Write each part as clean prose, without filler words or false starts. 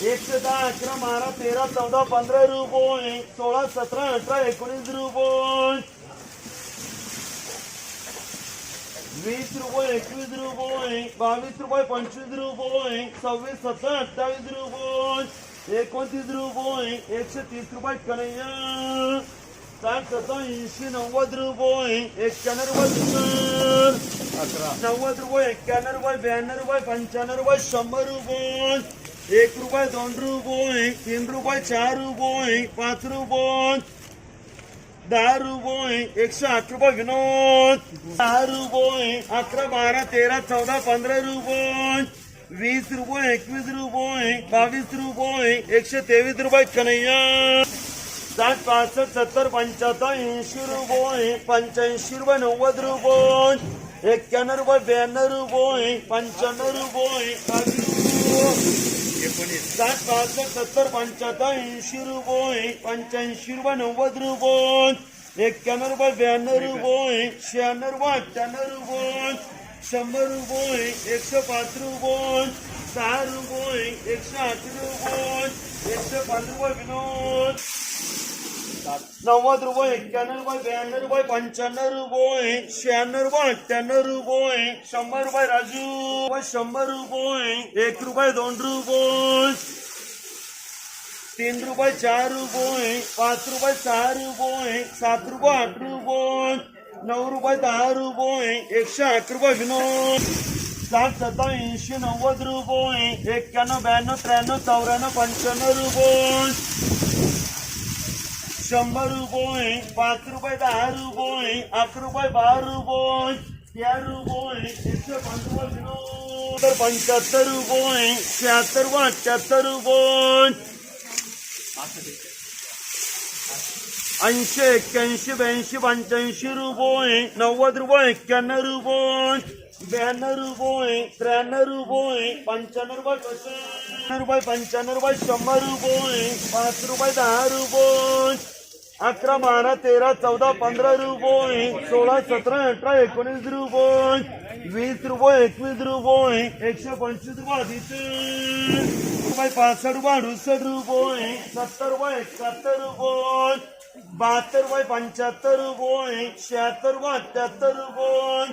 110, 11, 12, 13, 14, 15 रुपये, 16, 17, 18, 19 रुपये, 20 रुपये, 21 रुपये, 22 रुपये, 25 रुपये, 26, 27, 28 रुपये, 29 रुपये, 130 रुपये कन्हैया, 60, 70, 80, 90 रुपये, 91 रुपये, 90 रुपये, 91 रुपये, 92 रुपये, 95 रुपये, 100 रुपये, 1 रुपये, 2 रुपये, 3 रुपये, 4 रुपये, 5 रुपये, 10 रुपये, 108 रुपये विनोद, 10 रुपये, 11, 12, 13, 14, 15 रुपये, 20 रुपये, 21 रुपये, 22 रुपये, 123 रुपये कन्हैया, 60, 65, 70, 75, 80 रुपये, 85 रुपये, 90 रुपये, 91 रुपये, 92 रुपये, 95 रुपये, 60, 65, 70, 75, 80 रुपये, 85 रुपये, 90 रुपये, 91 रुपये, 92 रुपये, 96 रुपये, 98 रुपये, 100 रुपये, 105 रुपये, 6 रुपये, 108 रुपये, 105 रुपये विनोद, 90 रुपये, 91 रुपये, 92 रुपये, 95 रुपये, 96 रुपये, 98 रुपये, 100 रुपये राजू, 100 रुपये, 1 रुपये, 2 रुपये, 3 रुपये, 4 रुपये, 5 रुपये, 6 रुपये, 7 रुपये, 8 रुपये, 9 रुपये, 10 रुपये, 108 रुपये विनोद, 60, 70, 80, 90 रुपये, 91, 92, 93, 94, 95 रुपये, 100 रुपये, 5 रुपये, 10 रुपये, 11 रुपये, 12 रुपये, 13 रुपये, 105 रुपये विनोद, 75 रुपये, 76 रुपये, 78 रुपये, 80, 81, 82, 85 रुपये, 90 रुपये, 91 रुपये, 92 रुपये, 93 रुपये, 95 रुपये, 95 रुपये, 100 रुपये, 5 रुपये, 10 रुपये, 11, 12, 13, 14, 15 रुपये, 16, 17, 18, 19 रुपये, 20 रुपये, 21 रुपये, 125 रुपये, 65 रुपये, 68 रुपये, 70 रुपये, 71 रुपये, 72 रुपये, 75 रुपये, 76 रुपये, 78 रुपये,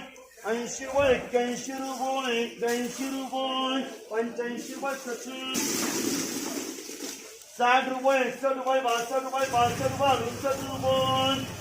80 रुपये, 81 रुपये, 82 रुपये, 85 रुपये, 60 रुपये, 61 रुपये, 62 रुपये, 62 रुपये, 68 रुपये,